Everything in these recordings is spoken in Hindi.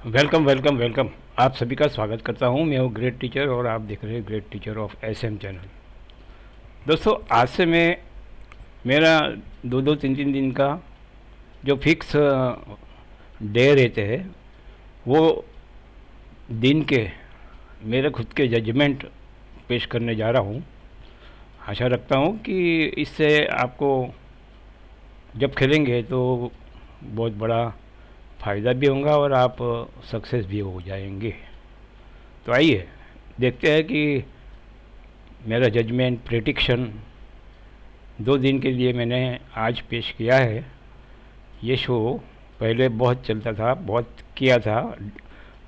Welcome welcome welcome. आप सभी का स्वागत करता हूं। मैं हूं ग्रेट टीचर और आप देख रहे हैं great teacher of SM channel. दोस्तों, आज से मैं मेरा दो दो तीन तीन दिन का जो फिक्स डे रहते हैं वो दिन के मेरे खुद के जजमेंट पेश करने जा रहा हूं। आशा रखता हूं कि इससे आपको जब खेलेंगे तो बहुत बड़ा फ़ायदा भी होगा और आप सक्सेस भी हो जाएंगे। तो आइए देखते हैं कि मेरा जजमेंट प्रेडिक्शन 2 दिन के लिए मैंने आज पेश किया है। ये शो पहले बहुत चलता था, बहुत किया था।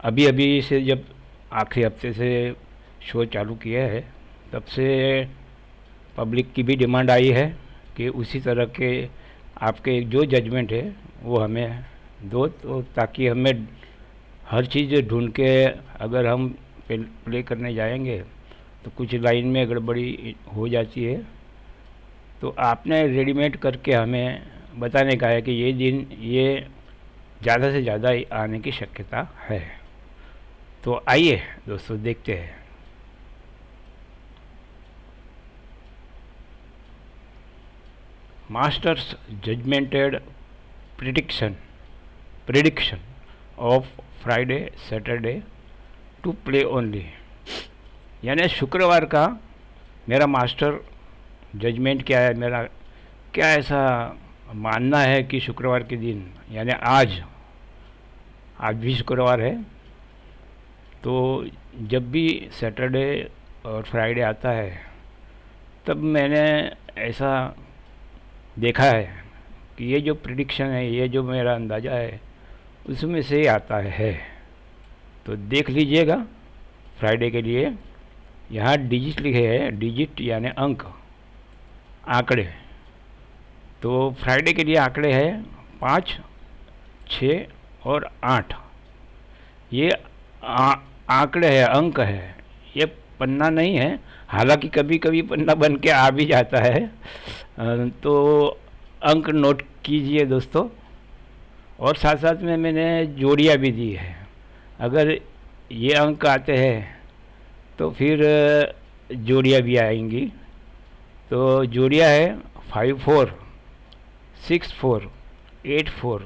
अभी अभी से जब आखिरी हफ्ते से शो चालू किया है तब से पब्लिक की भी डिमांड आई है कि उसी तरह के आपके जो जजमेंट है वो हमें दो, तो ताकि हमें हर चीज़ ढूंढ के अगर हम प्ले करने जाएंगे तो कुछ लाइन में गड़बड़ी हो जाती है। तो आपने रेडीमेड करके हमें बताने का है कि ये दिन ये ज़्यादा से ज़्यादा आने की शक्यता है। तो आइए दोस्तों देखते हैं। Masters judgemented prediction prediction of Friday Saturday to play only, यानी शुक्रवार का मेरा मास्टर जजमेंट क्या है, मेरा क्या ऐसा मानना है कि शुक्रवार के दिन यानी आज आज भी शुक्रवार है, तो जब भी सैटरडे और फ्राइडे आता है तब मैंने ऐसा देखा है कि ये जो प्रिडिक्शन है, ये जो मेरा अंदाज़ा है उसमें से ही आता है। तो देख लीजिएगा फ्राइडे के लिए यहाँ डिजिट लिखे हैं, डिजिट यानी अंक, आंकड़े। तो फ्राइडे के लिए आंकड़े हैं 5, 6 और 8। ये आंकड़े है, अंक है, ये पन्ना नहीं है। हालांकि कभी कभी पन्ना बन के आ भी जाता है। तो अंक नोट कीजिए दोस्तों। और साथ साथ में मैंने जोड़ियाँ भी दी है। अगर ये अंक आते हैं तो फिर जोड़ियाँ भी आएंगी। तो जोड़ियाँ है 5 4, 6 4, 8 4,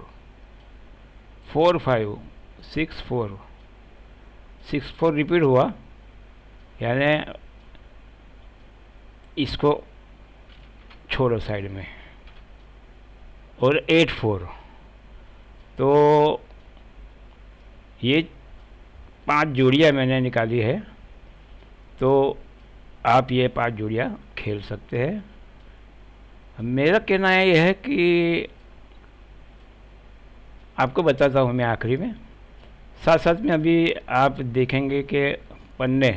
4 5, 6 4, 6 4 रिपीट हुआ, यानी इसको छोड़ो साइड में। और 8 4, तो ये 5 जोड़ियाँ मैंने निकाली है। तो आप ये 5 जोड़ियाँ खेल सकते हैं। मेरा कहना यह है कि आपको बताता हूँ मैं आखिरी में, साथ साथ में अभी आप देखेंगे कि पन्ने,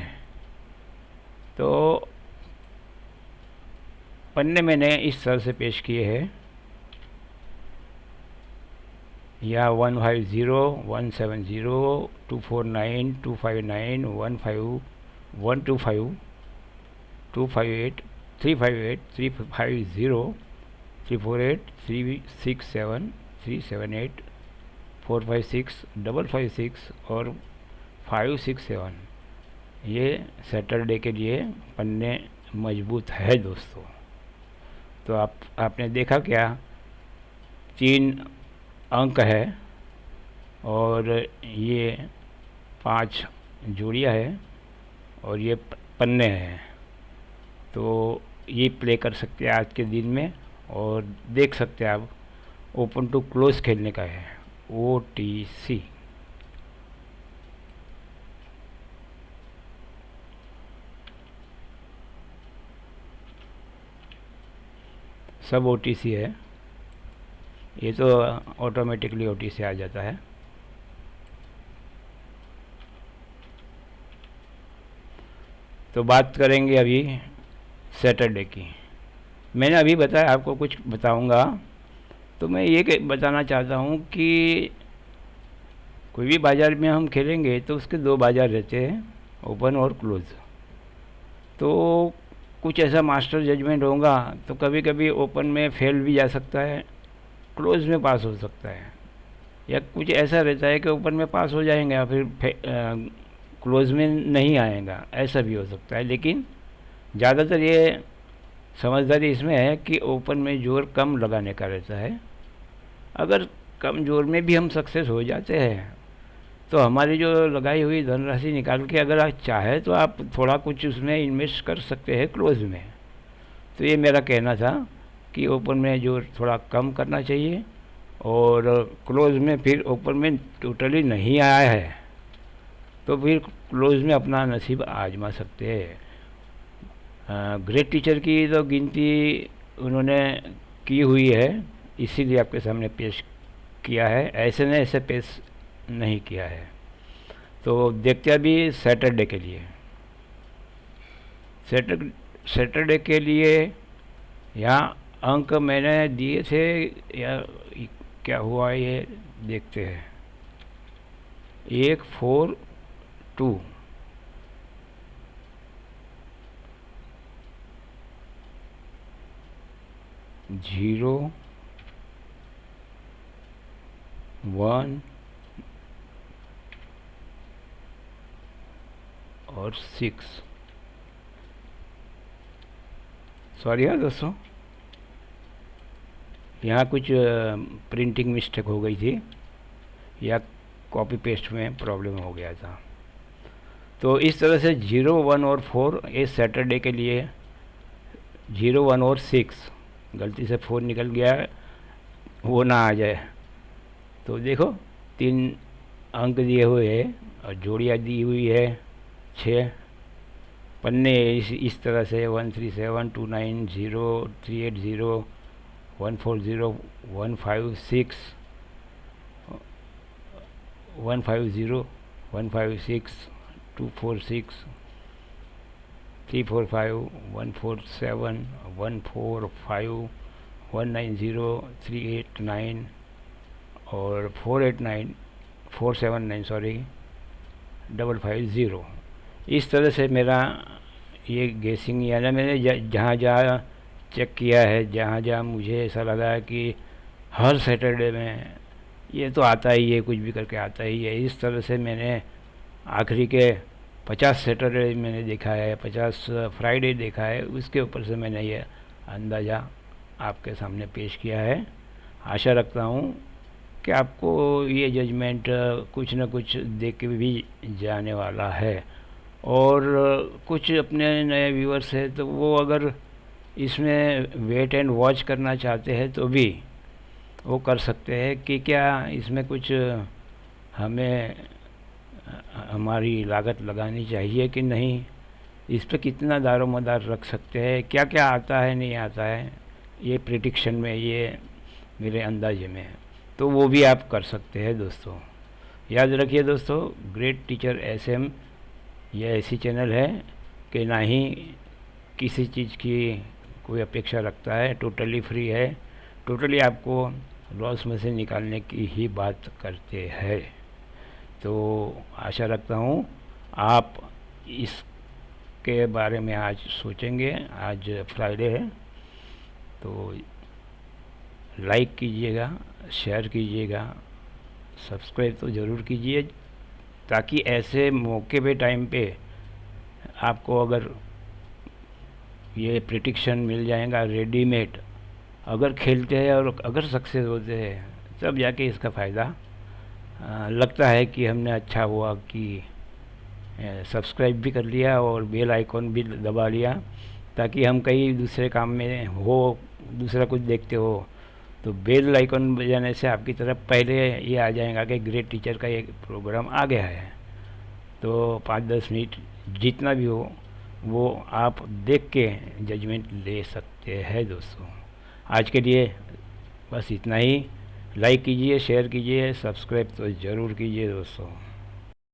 तो पन्ने मैंने इस तरह से पेश किए हैं, या 150, 170, 249, 259, 15, 125, 258, 358, 350, 348, 367, 378, 456, 556 और 567। ये सैटरडे के लिए पन्ने मजबूत है दोस्तों। तो आपने देखा क्या, 3 अंक है और ये 5 जोड़ियाँ है और ये पन्ने हैं। तो ये प्ले कर सकते हैं आज के दिन में। और देख सकते हैं आप, ओपन टू क्लोज खेलने का है, OTC। सब OTC है, ये तो ऑटोमेटिकली OTC आ जाता है। तो बात करेंगे अभी सैटरडे की। मैंने अभी बताया, आपको कुछ बताऊंगा। तो मैं ये बताना चाहता हूँ कि कोई भी बाज़ार में हम खेलेंगे तो उसके 2 बाज़ार रहते हैं, ओपन और क्लोज। तो कुछ ऐसा मास्टर जजमेंट होगा तो कभी कभी ओपन में फेल भी जा सकता है, क्लोज में पास हो सकता है। या कुछ ऐसा रहता है कि ओपन में पास हो जाएंगे या फिर क्लोज में नहीं आएगा, ऐसा भी हो सकता है। लेकिन ज़्यादातर ये समझदारी इसमें है कि ओपन में जोर कम लगाने का रहता है। अगर कम जोर में भी हम सक्सेस हो जाते हैं तो हमारी जो लगाई हुई धनराशि निकाल के अगर आप चाहे तो आप थोड़ा कुछ उसमें इन्वेस्ट कर सकते हैं क्लोज में। तो ये मेरा कहना था कि ओपन में जोर थोड़ा कम करना चाहिए, और क्लोज में फिर ओपन में टोटली नहीं आया है तो फिर क्लोज में अपना नसीब आजमा सकते हैं। ग्रेट टीचर की तो गिनती उन्होंने की हुई है, इसीलिए आपके सामने पेश किया है, ऐसे ने ऐसे पेश नहीं किया है। तो देखते अभी सैटरडे के लिए। सैटरडे के लिए यहाँ अंक मैंने दिए थे, या क्या हुआ ये देखते हैं। 1 4 2 0 1 और 6। सॉरी हाँ दोस्तों, यहाँ कुछ प्रिंटिंग मिस्टेक हो गई थी या कॉपी पेस्ट में प्रॉब्लम हो गया था। तो इस तरह से 0 1 और 4 इस सैटरडे के लिए, 0 1 और 6, गलती से 4 निकल गया वो ना आ जाए। तो देखो 3 अंक दिए हुए हैं और जोड़ियाँ दी हुई है 6 पन्ने इस तरह से 137 29 0 380 140 156 150 156 246 345 147 145 190 389 और 489 479 सॉरी 550। इस तरह से मेरा ये गेसिंग, यानी मैंने जहाँ जहाँ चेक किया है, जहाँ जहाँ मुझे ऐसा लगा है कि हर सैटरडे में ये तो आता ही है, कुछ भी करके आता ही है, इस तरह से मैंने आखिरी के 50 सैटरडे मैंने देखा है, 50 फ्राइडे देखा है, उसके ऊपर से मैंने ये अंदाज़ा आपके सामने पेश किया है। आशा रखता हूँ कि आपको ये जजमेंट कुछ न कुछ देख के भी जाने वाला है। और कुछ अपने नए व्यूअर्स हैं तो वो अगर इसमें वेट एंड वॉच करना चाहते हैं तो भी वो कर सकते हैं कि क्या इसमें कुछ हमें हमारी लागत लगानी चाहिए कि नहीं, इस पर कितना दारोमदार रख सकते हैं, क्या क्या आता है नहीं आता है ये प्रिडिक्शन में, ये मेरे अंदाजे में, तो वो भी आप कर सकते हैं दोस्तों। याद रखिए दोस्तों, ग्रेट टीचर SM ये ऐसी चैनल है कि ना ही किसी चीज़ की कोई अपेक्षा रखता है, टोटली फ्री है, टोटली आपको लॉस में से निकालने की ही बात करते हैं। तो आशा रखता हूँ आप इसके बारे में आज सोचेंगे। आज फ्राइडे है तो लाइक कीजिएगा, शेयर कीजिएगा, सब्सक्राइब तो ज़रूर कीजिए, ताकि ऐसे मौके पे टाइम पे आपको अगर ये प्रिडिक्शन मिल जाएगा रेडीमेड, अगर खेलते हैं और अगर सक्सेस होते हैं तब जाके इसका फ़ायदा लगता है कि हमने अच्छा हुआ कि सब्सक्राइब भी कर लिया और बेल आइकॉन भी दबा लिया, ताकि हम कहीं दूसरे काम में हो, दूसरा कुछ देखते हो तो बेल आइकन बजाने से आपकी तरफ पहले ये आ जाएगा कि ग्रेट टीचर का एक प्रोग्राम आ गया है। तो 5-10 मिनट जितना भी हो वो आप देख के जजमेंट ले सकते हैं दोस्तों। आज के लिए बस इतना ही। लाइक कीजिए, शेयर कीजिए, सब्सक्राइब तो ज़रूर कीजिए दोस्तों।